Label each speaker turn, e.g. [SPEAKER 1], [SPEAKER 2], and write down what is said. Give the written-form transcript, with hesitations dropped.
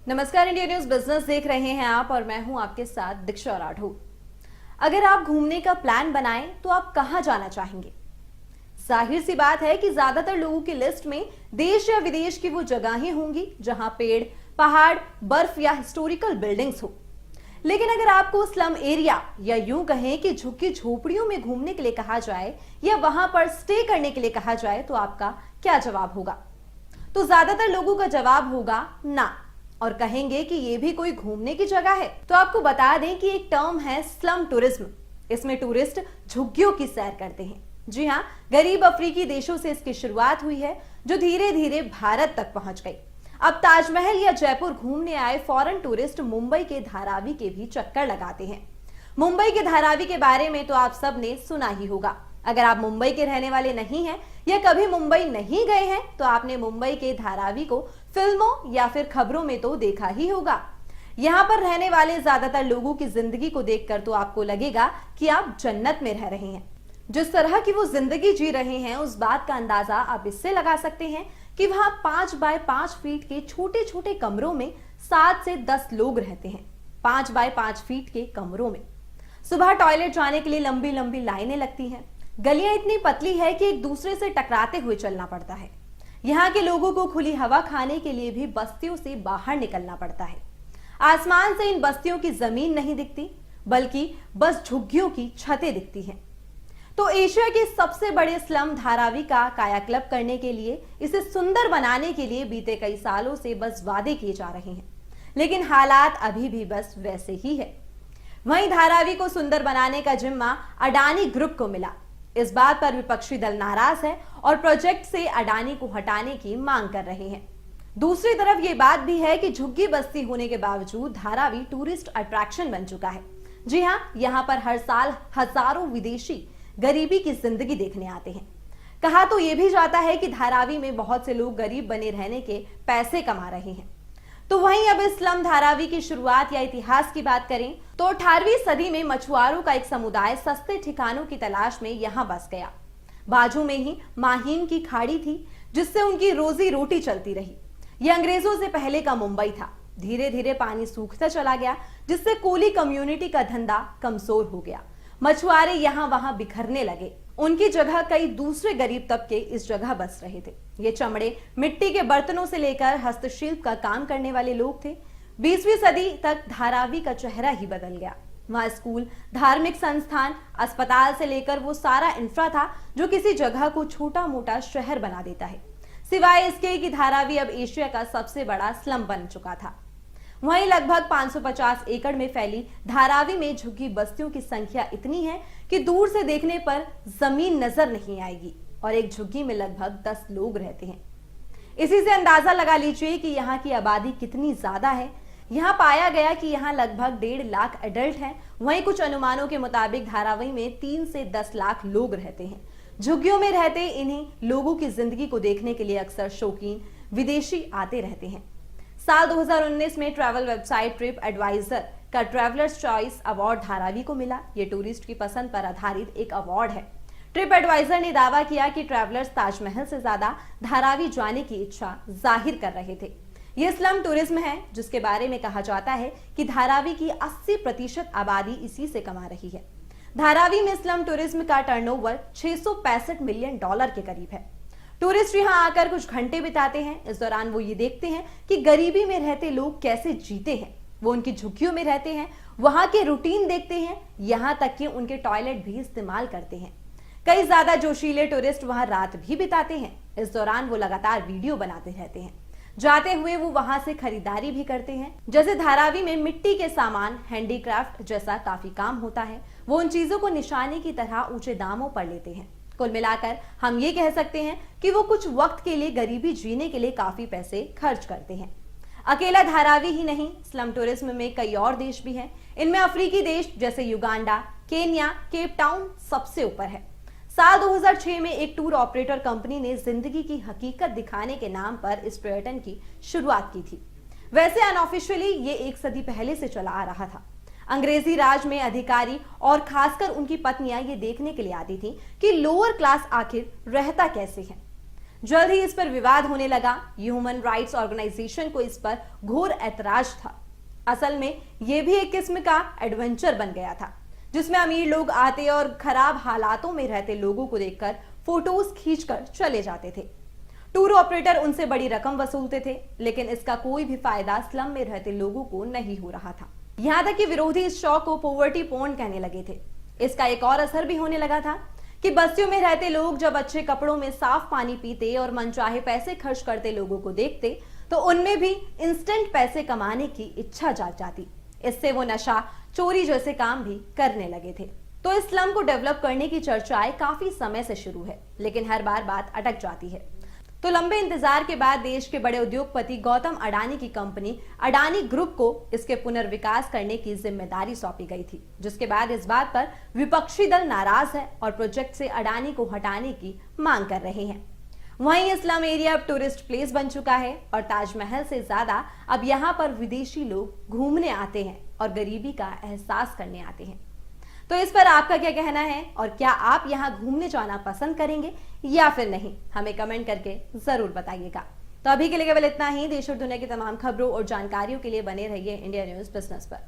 [SPEAKER 1] नमस्कार, India news business देख रहे हैं आप और मैं हूं आपके साथ दीक्षा राठौर। अगर आप घूमने का प्लान बनाएं तो आप कहां जाना चाहेंगे? जाहिर सी बात है कि ज्यादातर लोगों की लिस्ट में देश या विदेश की वो जगहें होंगी जहां पेड़, पहाड़, बर्फ या हिस्टोरिकल बिल्डिंग्स हो। लेकिन अगर आपको स्लम एरिया या यूं कहें कि झुग्गी झोपड़ियों में घूमने के लिए कहा जाए या वहां पर स्टे करने के लिए कहा जाए तो आपका क्या जवाब होगा? तो ज्यादातर लोगों का जवाब होगा ना, और कहेंगे कि ये भी कोई घूमने की जगह है। तो आपको बता दें कि एक टर्म है स्लम टूरिज्म। इसमें टूरिस्ट झुग्गियों की सैर करते हैं। जी हाँ, गरीब अफ्रीकी देशों से इसकी शुरुआत हुई है जो धीरे धीरे भारत तक पहुंच गई। अब ताजमहल या जयपुर घूमने आए फॉरेन टूरिस्ट मुंबई के धारावी के भी चक्कर लगाते हैं। मुंबई के धारावी के बारे में तो आप सब ने सुना ही होगा। अगर आप मुंबई के रहने वाले नहीं हैं या कभी मुंबई नहीं गए हैं तो आपने मुंबई के धारावी को फिल्मों या फिर खबरों में तो देखा ही होगा। यहाँ पर रहने वाले ज्यादातर लोगों की जिंदगी को देखकर तो आपको लगेगा कि आप जन्नत में रह रहे हैं। जिस तरह की वो जिंदगी जी रहे हैं उस बात का अंदाजा आप इससे लगा सकते हैं कि वहां 5 बाय 5 फीट के छोटे छोटे कमरों में 7 से 10 लोग रहते हैं। 5 बाय 5 फीट के कमरों में सुबह टॉयलेट जाने के लिए लंबी लंबी लाइनें लगती हैं। गलियां इतनी पतली है कि एक दूसरे से टकराते हुए चलना पड़ता है। यहाँ के लोगों को खुली हवा खाने के लिए भी बस्तियों से बाहर निकलना पड़ता है। आसमान से इन बस्तियों की जमीन नहीं दिखती, बल्कि बस झुग्गियों की छतें दिखती हैं। तो एशिया के सबसे बड़े स्लम धारावी का कायाकल्प करने के लिए, इसे सुंदर बनाने के लिए बीते कई सालों से बस वादे किए जा रहे हैं, लेकिन हालात अभी भी बस वैसे ही है। वहीं धारावी को सुंदर बनाने का जिम्मा अडानी ग्रुप को मिला। इस बात पर विपक्षी दल नाराज है और प्रोजेक्ट से अडानी को हटाने की मांग कर रहे हैं। दूसरी तरफ ये बात भी है कि झुग्गी बस्ती होने के बावजूद धारावी टूरिस्ट अट्रैक्शन बन चुका है। जी हाँ, यहाँ पर हर साल हजारों विदेशी गरीबी की जिंदगी देखने आते हैं। कहा तो ये भी जाता है कि धारावी में बहुत से लोग गरीब बने रहने के पैसे कमा रहे हैं। तो वहीं अब इस स्लम धारावी की शुरुआत या इतिहास की बात करें तो 18वीं सदी में मछुआरों का एक समुदाय सस्ते ठिकानों की तलाश में यहां बस गया। बाजू में ही माहिम की खाड़ी थी जिससे उनकी रोजी रोटी चलती रही। यह अंग्रेजों से पहले का मुंबई था। धीरे धीरे पानी सूखता चला गया जिससे कोली कम्युनिटी का धंधा कमजोर हो गया। मछुआरे यहाँ वहां बिखरने लगे। उनकी जगह कई दूसरे गरीब तबके इस जगह बस रहे थे। ये चमड़े, मिट्टी के बर्तनों से लेकर हस्तशिल्प का काम करने वाले लोग थे। 20वीं सदी तक धारावी का चेहरा ही बदल गया। वहां स्कूल, धार्मिक संस्थान, अस्पताल से लेकर वो सारा इंफ्रा था जो किसी जगह को छोटा मोटा शहर बना देता है। सिवाय इसके कि धारावी अब एशिया का सबसे बड़ा स्लम बन चुका था। वहीं लगभग 550 एकड़ में फैली धारावी में झुग्गी बस्तियों की संख्या इतनी है कि दूर से देखने पर जमीन नजर नहीं आएगी और एक झुग्गी में लगभग 10 लोग रहते हैं। इसी से अंदाजा लगा लीजिए कि यहाँ की आबादी कितनी ज्यादा है। यहाँ पाया गया कि यहाँ लगभग 1.5 लाख एडल्ट हैं। वहीं कुछ अनुमानों के मुताबिक धारावी में 3 से 10 लाख लोग रहते हैं। झुग्गियों में रहते इन्हीं लोगों की जिंदगी को देखने के लिए अक्सर शौकीन विदेशी आते रहते हैं। साल 2019 में ट्रैवल वेबसाइट ट्रिप एडवाइजर का ट्रैवलर्स चॉइस अवार्ड धारावी को मिला। ये टूरिस्ट की पसंद पर आधारित एक अवार्ड है। ट्रिप एडवाइजर ने दावा किया कि ट्रैवलर्स ताजमहल से ज्यादा धारावी जाने की इच्छा जाहिर कर रहे थे। यह स्लम टूरिज्म है जिसके बारे में कहा जाता है कि धारावी की 80% आबादी इसी से कमा रही है। धारावी में स्लम टूरिज्म का टर्नओवर $665 मिलियन के करीब है। टूरिस्ट यहाँ आकर कुछ घंटे बिताते हैं। इस दौरान वो ये देखते हैं कि गरीबी में रहते लोग कैसे जीते हैं। वो उनकी झुग्गियों में रहते हैं, वहां के रूटीन देखते हैं, यहाँ तक कि उनके टॉयलेट भी इस्तेमाल करते हैं। कई ज्यादा जोशीले टूरिस्ट वहां रात भी बिताते हैं। इस दौरान वो लगातार वीडियो बनाते रहते हैं। जाते हुए वो वहां से खरीदारी भी करते हैं। जैसे धारावी में मिट्टी के सामान, हैंडीक्राफ्ट जैसा काफी काम होता है। वो उन चीजों को निशाने की तरह ऊंचे दामों पर लेते हैं। कुल मिलाकर हम ये कह सकते हैं कि वो कुछ वक्त के लिए गरीबी जीने के लिए काफी पैसे खर्च करते हैं। अकेला धारावी ही नहीं, स्लम टूरिज्म में कई और देश भी हैं। इनमें अफ्रीकी देश जैसे युगांडा, केन्या, केप टाउन सबसे ऊपर है। साल 2006 में एक टूर ऑपरेटर कंपनी ने जिंदगी की हकीकत दिखाने के नाम पर इस पर्यटन की शुरुआत की थी। वैसे अनऑफिशियली ये 1 सदी पहले से चला आ रहा था। अंग्रेजी राज में अधिकारी और खासकर उनकी पत्नियां ये देखने के लिए आती थी कि लोअर क्लास आखिर रहता कैसे है। जल्द ही इस पर विवाद होने लगा। ह्यूमन राइट्स ऑर्गेनाइजेशन को इस पर घोर ऐतराज था। असल में यह भी एक किस्म का एडवेंचर बन गया था, जिसमें अमीर लोग आते और खराब हालातों में रहते लोगों को देखकर फोटोज खींचकर चले जाते थे। टूर ऑपरेटर उनसे बड़ी रकम वसूलते थे, लेकिन इसका कोई भी फायदा स्लम में रहते लोगों को नहीं हो रहा था। यहां तक कि विरोधी इस शौक को पॉवर्टी पोर्न कहने लगे थे। इसका एक और असर भी होने लगा था कि बस्तियों में रहते लोग जब अच्छे कपड़ों में साफ पानी पीते और मनचाहे पैसे खर्च करते लोगों को देखते तो उनमें भी इंस्टेंट पैसे कमाने की इच्छा जाग जाती। इससे वो नशा, चोरी जैसे काम भी करने लगे थे। तो इस स्लम को डेवलप करने की चर्चाएं काफी समय से शुरू है, लेकिन हर बार बात अटक जाती है। तो लंबे इंतजार के बाद देश के बड़े उद्योगपति गौतम अडानी की कंपनी अडानी ग्रुप को इसके पुनर्विकास करने की जिम्मेदारी सौंपी गई थी, जिसके बाद इस बात पर विपक्षी दल नाराज है और प्रोजेक्ट से अडानी को हटाने की मांग कर रहे हैं। वहीं स्लम एरिया अब टूरिस्ट प्लेस बन चुका है और ताजमहल से ज्यादा अब यहाँ पर विदेशी लोग घूमने आते हैं और गरीबी का एहसास करने आते हैं। तो इस पर आपका क्या कहना है और क्या आप यहाँ घूमने जाना पसंद करेंगे या फिर नहीं, हमें कमेंट करके जरूर बताइएगा। तो अभी के लिए केवल इतना ही। देश और दुनिया की तमाम खबरों और जानकारियों के लिए बने रहिए इंडिया न्यूज बिजनेस पर।